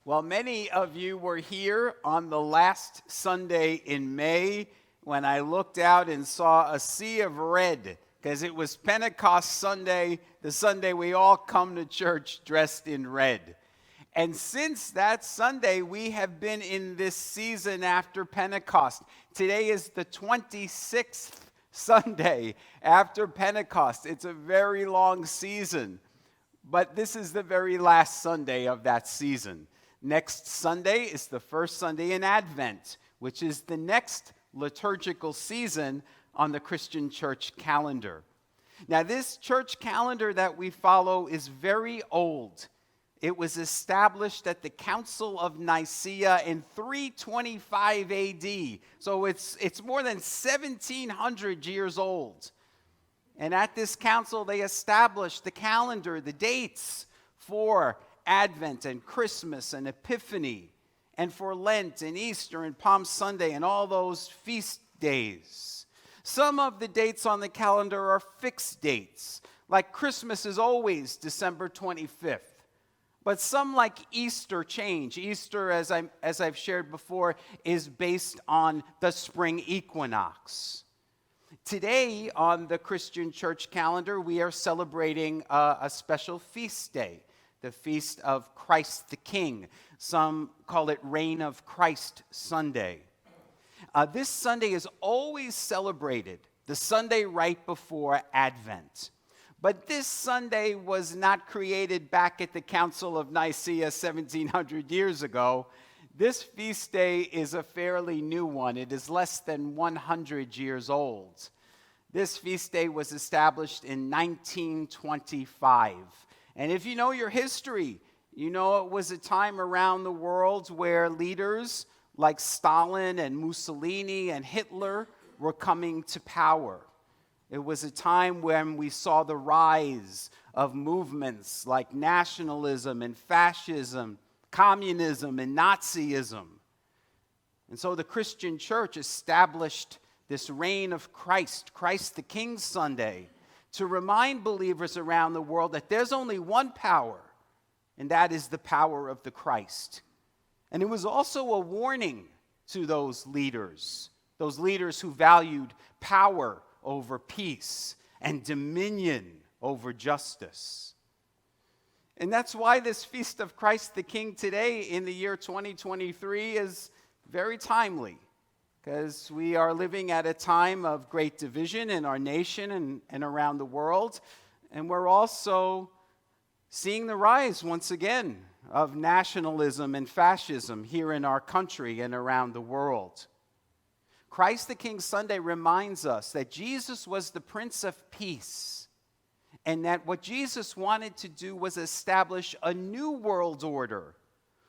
Well, many of you were here on the last Sunday in May when I looked out and saw a sea of red because it was Pentecost Sunday, the Sunday we all come to church dressed in red. And since that Sunday, we have been in this season after Pentecost. Today is the 26th Sunday after Pentecost. It's a very long season, but this is the very last Sunday of that season. Next Sunday is the first Sunday in Advent, which is the next liturgical season on the Christian church calendar. Now, this church calendar that we follow is very old. It was established at the Council of Nicaea in 325 AD. So it's more than 1,700 years old. And at this council, they established the calendar, the dates for Advent and Christmas and Epiphany, and for Lent and Easter and Palm Sunday and all those feast days. Some of the dates on the calendar are fixed dates, like Christmas is always December 25th. But some, like Easter, change. Easter, as I've shared before, is based on the spring equinox. Today, on the Christian church calendar, we are celebrating a special feast day, the Feast of Christ the King. Some call it Reign of Christ Sunday. This Sunday is always celebrated, the Sunday right before Advent. But this Sunday was not created back at the Council of Nicaea 1,700 years ago. This feast day is a fairly new one. It is less than 100 years old. This feast day was established in 1925. And if you know your history, you know it was a time around the world where leaders like Stalin and Mussolini and Hitler were coming to power. It was a time when we saw the rise of movements like nationalism and fascism, communism and Nazism. And so the Christian church established this reign of Christ, Christ the King Sunday, to remind believers around the world that there's only one power, and that is the power of the Christ. And it was also a warning to those leaders who valued power over peace and dominion over justice. And that's why this Feast of Christ the King today in the year 2023 is very timely, because we are living at a time of great division in our nation and around the world. And we're also seeing the rise, once again, of nationalism and fascism here in our country and around the world. Christ the King Sunday reminds us that Jesus was the Prince of Peace, and that what Jesus wanted to do was establish a new world order,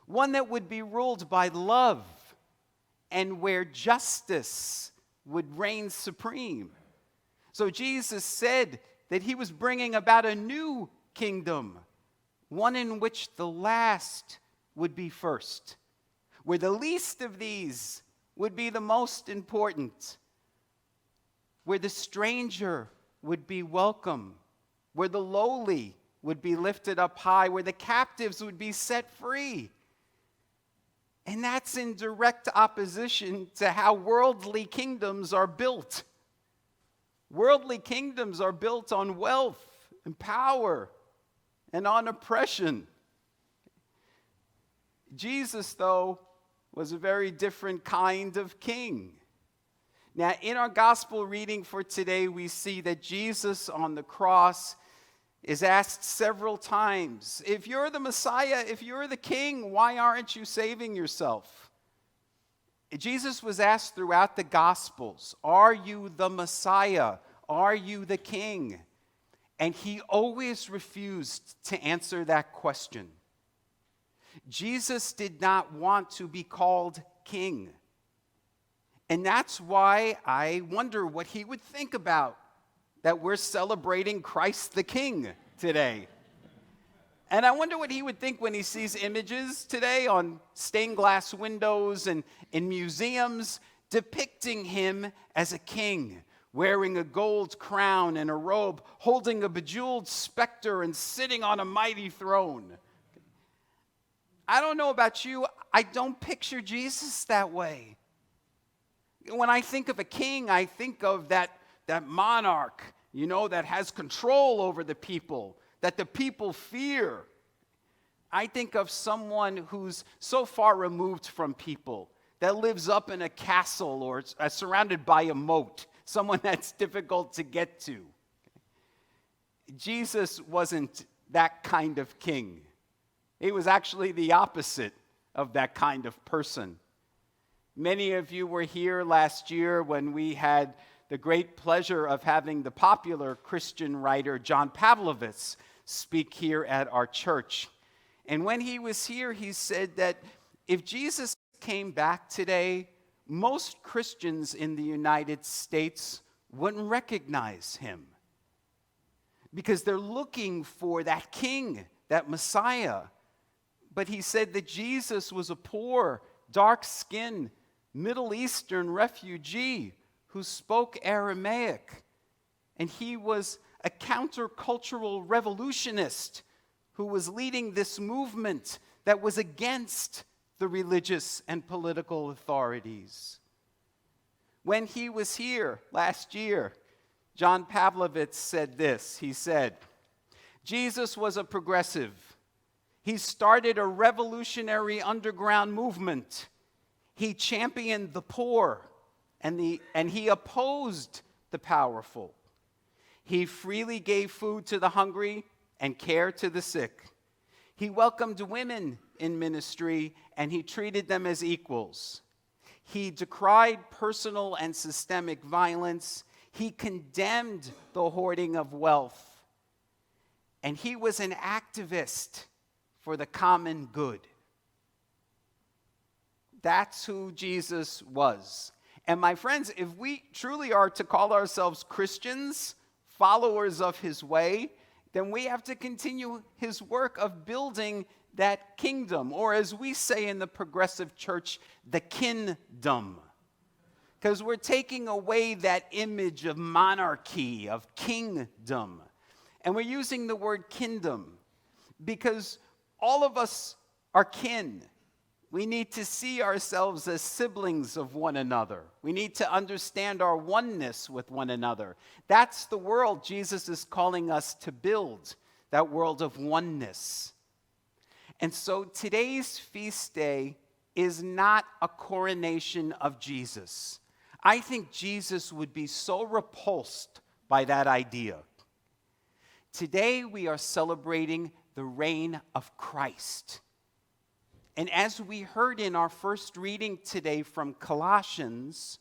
one that would be ruled by love, and where justice would reign supreme. So Jesus said that he was bringing about a new kingdom, one in which the last would be first, where the least of these would be the most important, where the stranger would be welcome, where the lowly would be lifted up high, where the captives would be set free. And that's in direct opposition to how worldly kingdoms are built. Worldly kingdoms are built on wealth and power and on oppression. Jesus, though, was a very different kind of king. Now, in our gospel reading for today, we see that Jesus on the cross is asked several times, if you're the Messiah, if you're the king, why aren't you saving yourself? Jesus was asked throughout the Gospels, are you the Messiah? Are you the king? And he always refused to answer that question. Jesus did not want to be called king. And that's why I wonder what he would think about that we're celebrating Christ the King today. And I wonder what he would think when he sees images today on stained glass windows and in museums depicting him as a king, wearing a gold crown and a robe, holding a bejeweled scepter and sitting on a mighty throne. I don't know about you, I don't picture Jesus that way. When I think of a king, I think of that monarch, that has control over the people, that the people fear. I think of someone who's so far removed from people, that lives up in a castle or surrounded by a moat, someone that's difficult to get to. Jesus wasn't that kind of king. He was actually the opposite of that kind of person. Many of you were here last year when we had the great pleasure of having the popular Christian writer John Pavlovitz speak here at our church. And when he was here, he said that if Jesus came back today, most Christians in the United States wouldn't recognize him because they're looking for that king, that Messiah. But he said that Jesus was a poor, dark-skinned, Middle Eastern refugee who spoke Aramaic. And he was a countercultural revolutionist who was leading this movement that was against the religious and political authorities. When he was here last year, John Pavlovitz said this. He said, Jesus was a progressive. He started a revolutionary underground movement. He championed the poor and he opposed the powerful. He freely gave food to the hungry and care to the sick. He welcomed women in ministry and he treated them as equals. He decried personal and systemic violence. He condemned the hoarding of wealth. And he was an activist for the common good. That's who Jesus was. And my friends, if we truly are to call ourselves Christians, followers of his way, then we have to continue his work of building that kingdom, or as we say in the progressive church, the kingdom. Because we're taking away that image of monarchy, of kingdom. And we're using the word kingdom because all of us are kin. We need to see ourselves as siblings of one another. We need to understand our oneness with one another. That's the world Jesus is calling us to build, that world of oneness. And so today's feast day is not a coronation of Jesus. I think Jesus would be so repulsed by that idea. Today we are celebrating the reign of Christ. And as we heard in our first reading today from Colossians,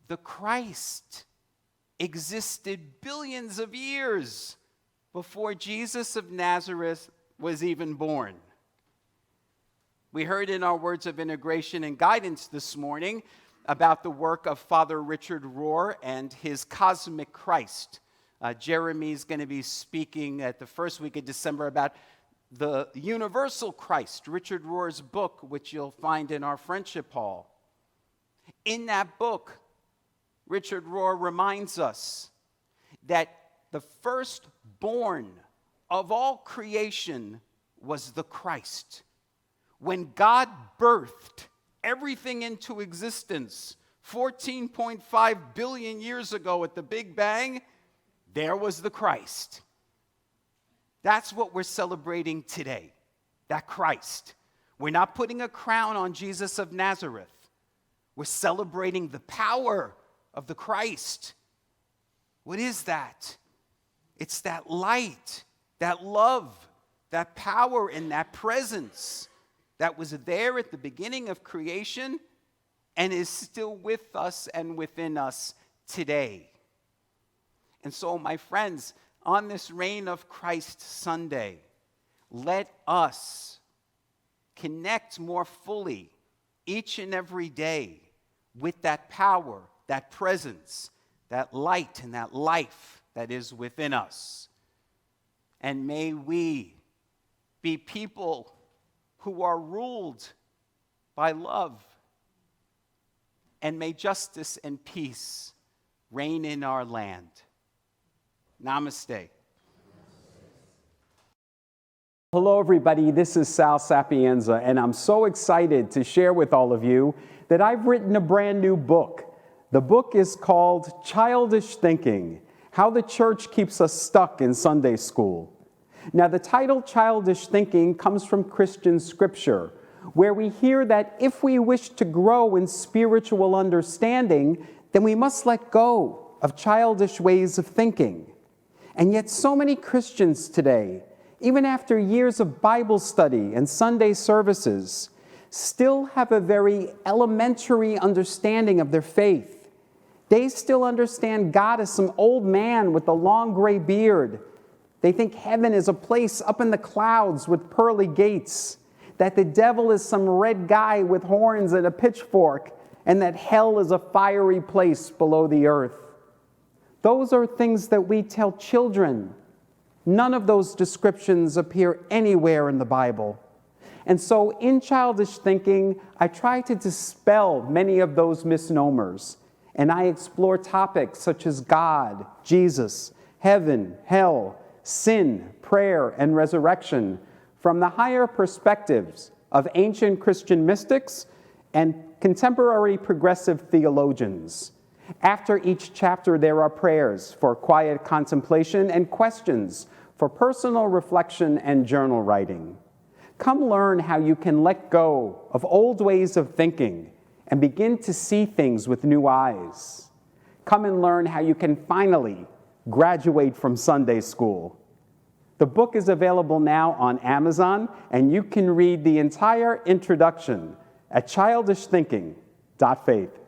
the Christ existed billions of years before Jesus of Nazareth was even born. We heard in our words of integration and guidance this morning about the work of Father Richard Rohr and his Cosmic Christ. Jeremy's going to be speaking at the first week of December about the Universal Christ, Richard Rohr's book, which you'll find in our Friendship Hall. In that book, Richard Rohr reminds us that the firstborn of all creation was the Christ. When God birthed everything into existence 14.5 billion years ago at the Big Bang, there was the Christ. That's what we're celebrating today, that Christ. We're not putting a crown on Jesus of Nazareth. We're celebrating the power of the Christ. What is that? It's that light, that love, that power, and that presence that was there at the beginning of creation and is still with us and within us today. And so, my friends, on this Reign of Christ Sunday, let us connect more fully each and every day with that power, that presence, that light, and that life that is within us. And may we be people who are ruled by love. And may justice and peace reign in our land. Namaste. Hello everybody, this is Sal Sapienza, and I'm so excited to share with all of you that I've written a brand new book. The book is called Childish Thinking: How the Church Keeps Us Stuck in Sunday School. Now, the title Childish Thinking comes from Christian scripture, where we hear that if we wish to grow in spiritual understanding, then we must let go of childish ways of thinking. And yet so many Christians today, even after years of Bible study and Sunday services, still have a very elementary understanding of their faith. They still understand God as some old man with a long gray beard. They think heaven is a place up in the clouds with pearly gates, that the devil is some red guy with horns and a pitchfork, and that hell is a fiery place below the earth. Those are things that we tell children. None of those descriptions appear anywhere in the Bible. And so in Childish Thinking, I try to dispel many of those misnomers, and I explore topics such as God, Jesus, heaven, hell, sin, prayer, and resurrection from the higher perspectives of ancient Christian mystics and contemporary progressive theologians. After each chapter, there are prayers for quiet contemplation and questions for personal reflection and journal writing. Come learn how you can let go of old ways of thinking and begin to see things with new eyes. Come and learn how you can finally graduate from Sunday school. The book is available now on Amazon, and you can read the entire introduction at childishthinking.faith.